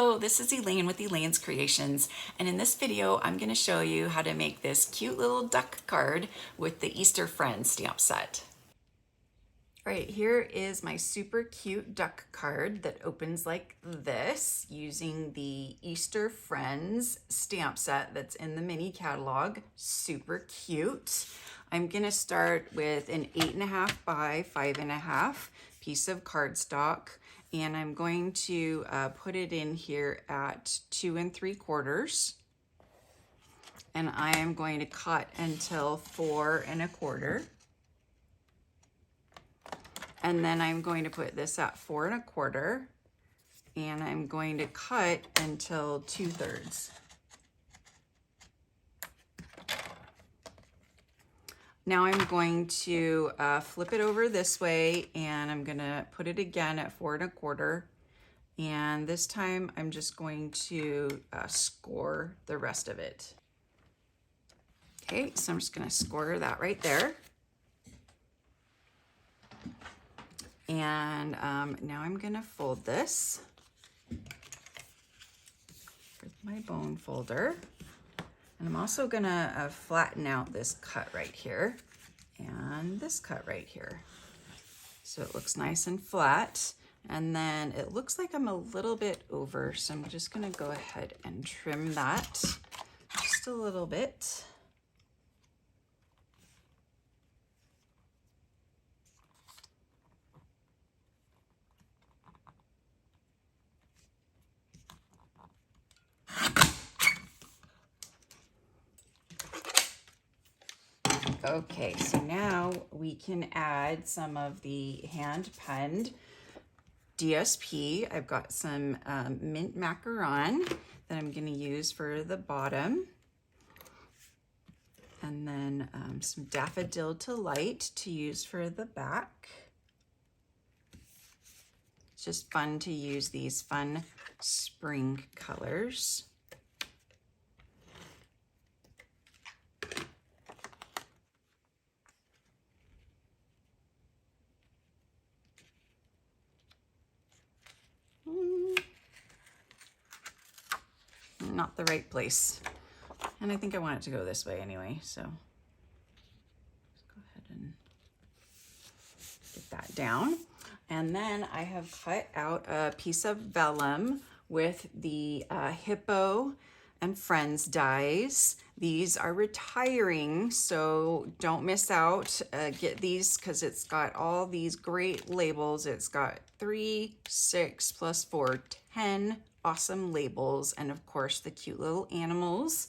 Hello, this is Elaine with Elaine's Creations, and in this video I'm going to show you how to make this cute little duck card with the Easter Friends stamp set. All right, here is my super cute duck card that opens like this using the Easter Friends stamp set that's in the mini catalog. Super cute. I'm going to start with an 8.5 by 5.5 piece of cardstock. And I'm going to put it in here at 2 3/4. And I am going to cut until 4 1/4. And then I'm going to put this at 4 1/4. And I'm going to cut until 2/3. Now I'm going to flip it over this way, and I'm going to put it again at 4 1/4. And this time I'm just going to score the rest of it. Okay, so I'm just going to score that right there. And now I'm going to fold this with my bone folder. And I'm also gonna flatten out this cut right here and this cut right here. So it looks nice and flat. And then it looks like I'm a little bit over, so I'm just gonna go ahead and trim that just a little bit. Okay, so now we can add some of the hand-penned DSP. I've got some mint macaron that I'm going to use for the bottom. And then some daffodil to light to use for the back. It's just fun to use these fun spring colors. Not the right place. And I think I want it to go this way anyway, so let's go ahead and get that down. And then I have cut out a piece of vellum with the Hippo and Friends dies. These are retiring, so don't miss out. Get these because it's got all these great labels. It's got 3, 6 plus 4, 10 awesome labels, and of course the cute little animals.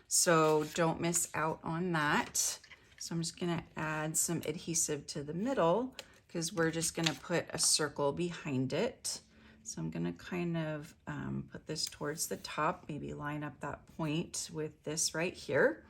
So don't miss out on that. So I'm just gonna add some adhesive to the middle because we're just gonna put a circle behind it. So I'm gonna kind of put this towards the top, maybe line up that point with this right here.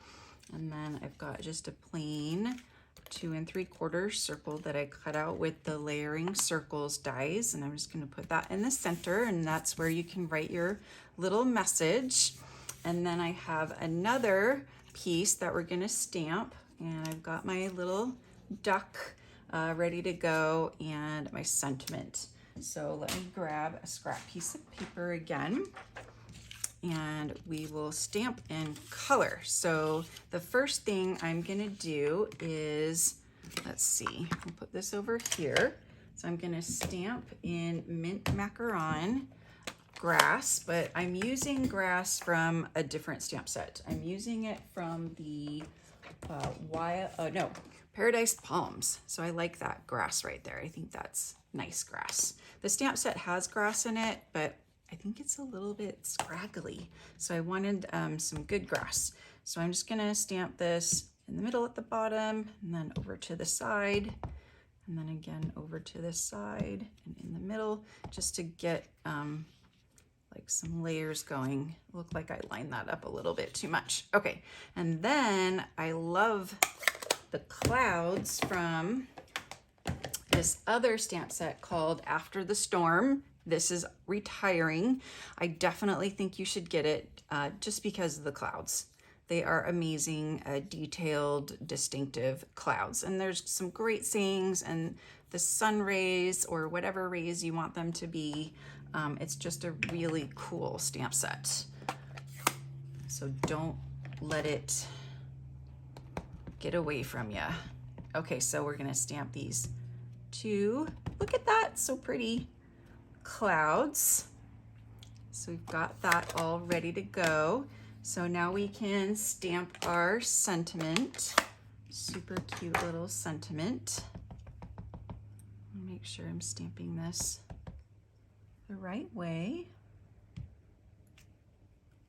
And then I've got just a plain 2 3/4 circle that I cut out with the layering circles dies, and I'm just going to put that in the center, and that's where you can write your little message. And then I have another piece that we're going to stamp, and I've got my little duck ready to go and my sentiment. So let me grab a scrap piece of paper again, and we will stamp in color. So the first thing I'm gonna do is, let's see, I'll put this over here. So I'm gonna stamp in mint macaron grass, but I'm using grass from a different stamp set. I'm using it from the Paradise Palms. So I like that grass right there. I think that's nice grass. The stamp set has grass in it, but I think it's a little bit scraggly. So I wanted some good grass. So I'm just gonna stamp this in the middle at the bottom, and then over to the side, and then again over to this side and in the middle, just to get like some layers going. Look like I lined that up a little bit too much. Okay, and then I love the clouds from this other stamp set called After the Storm. This is retiring. I definitely think you should get it just because of the clouds. They are amazing, detailed, distinctive clouds. And there's some great sayings, and the sun rays or whatever rays you want them to be. It's just a really cool stamp set. So don't let it get away from you. Okay, so we're gonna stamp these 2. Look at that, so pretty. Clouds. So we've got that all ready to go. So now we can stamp our sentiment. Super cute little sentiment. Make sure I'm stamping this the right way.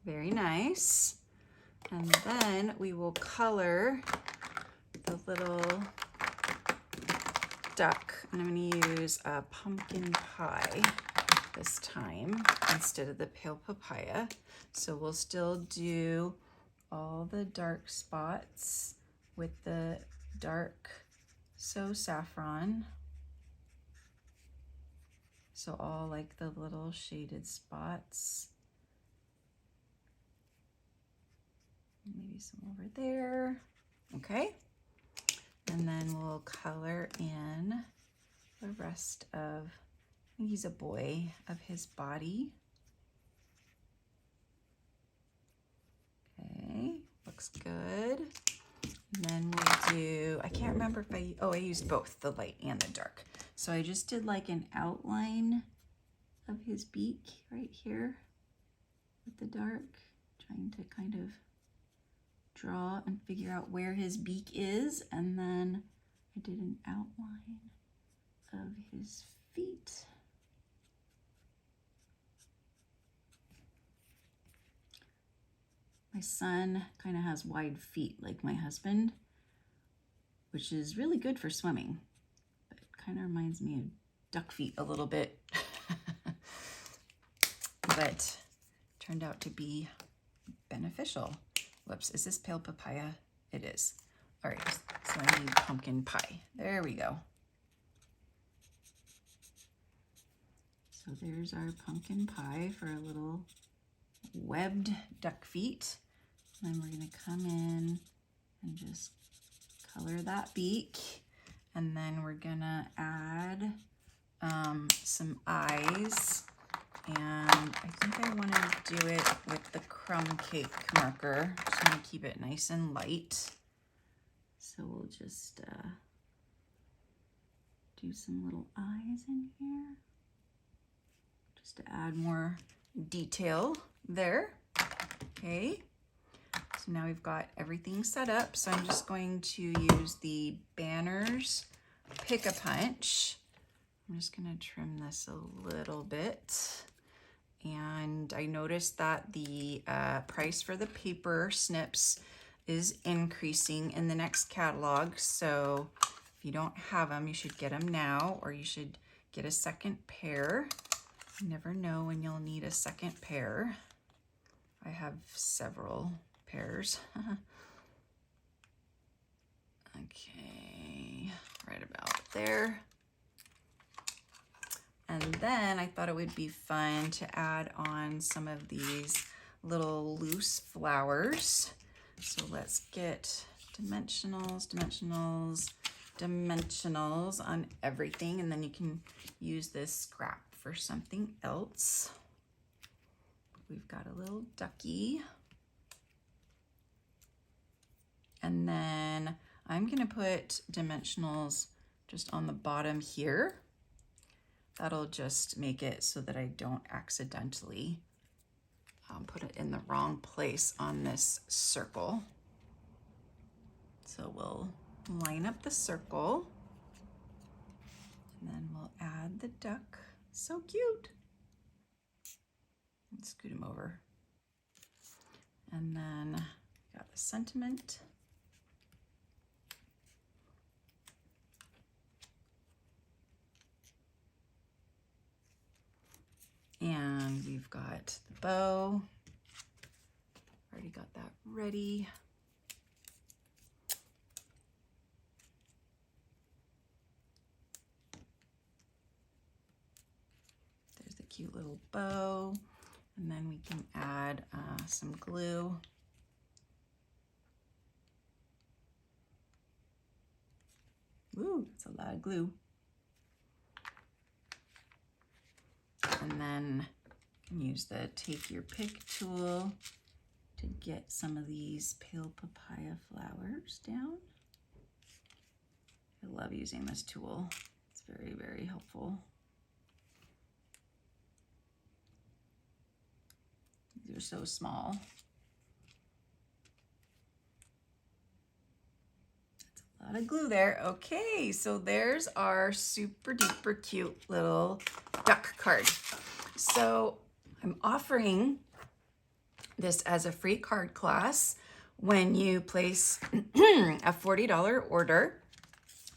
Very nice. And then we will color the little duck. And I'm going to use a pumpkin pie this time instead of the pale papaya. So we'll still do all the dark spots with the dark saffron. So all like the little shaded spots. Maybe some over there. Okay. And then we'll color in the rest of, I think he's a boy, of his body. Okay, looks good. And then we'll do, I can't remember if I used both the light and the dark. So I just did like an outline of his beak right here with the dark, trying to kind of draw and figure out where his beak is. And then I did an outline of his feet. My son kind of has wide feet like my husband, which is really good for swimming, but it kind of reminds me of duck feet a little bit. But turned out to be beneficial. Whoops, is this pale papaya? It is. All right, so I need pumpkin pie. There we go. So there's our pumpkin pie for a little webbed duck feet. And then we're gonna come in and just color that beak. And then we're gonna add some eyes. And I think I wanna do it with the crumb cake marker. Just wanna keep it nice and light. So we'll just do some little eyes in here, just to add more detail there. Okay, so now we've got everything set up. So I'm just going to use the Banners Pick-a-Punch. I'm just gonna trim this a little bit. And I noticed that the price for the paper snips is increasing in the next catalog. So if you don't have them, you should get them now, or you should get a second pair. You never know when you'll need a second pair. I have several pairs. Okay, right about there. And then I thought it would be fun to add on some of these little loose flowers. So let's get dimensionals, dimensionals, dimensionals on everything. And then you can use this scrap for something else. We've got a little ducky. And then I'm gonna put dimensionals just on the bottom here. That'll just make it so that I don't accidentally put it in the wrong place on this circle. So we'll line up the circle, and then we'll add the duck. So cute. Let's scoot him over. And then got the sentiment. And we've got the bow. Already got that ready. There's the cute little bow. And then we can add some glue. Ooh, that's a lot of glue. And then use the take your pick tool to get some of these pale papaya flowers down. I love using this tool. It's very, very helpful. These are so small. That's a lot of glue there. Okay, so there's our super duper cute little duck card. So I'm offering this as a free card class when you place a $40 order.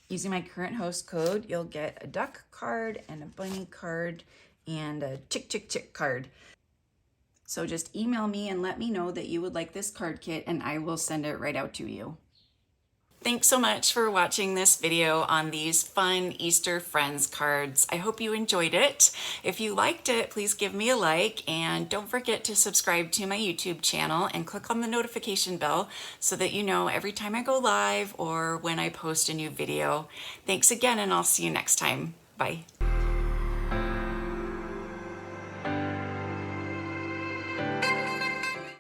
Using my current host code, you'll get a duck card and a bunny card and a chick chick chick card. So just email me and let me know that you would like this card kit and I will send it right out to you. Thanks so much for watching this video on these fun Easter Friends cards. I hope you enjoyed it. If you liked it, please give me a like and don't forget to subscribe to my YouTube channel and click on the notification bell so that you know every time I go live or when I post a new video. Thanks again and I'll see you next time. Bye.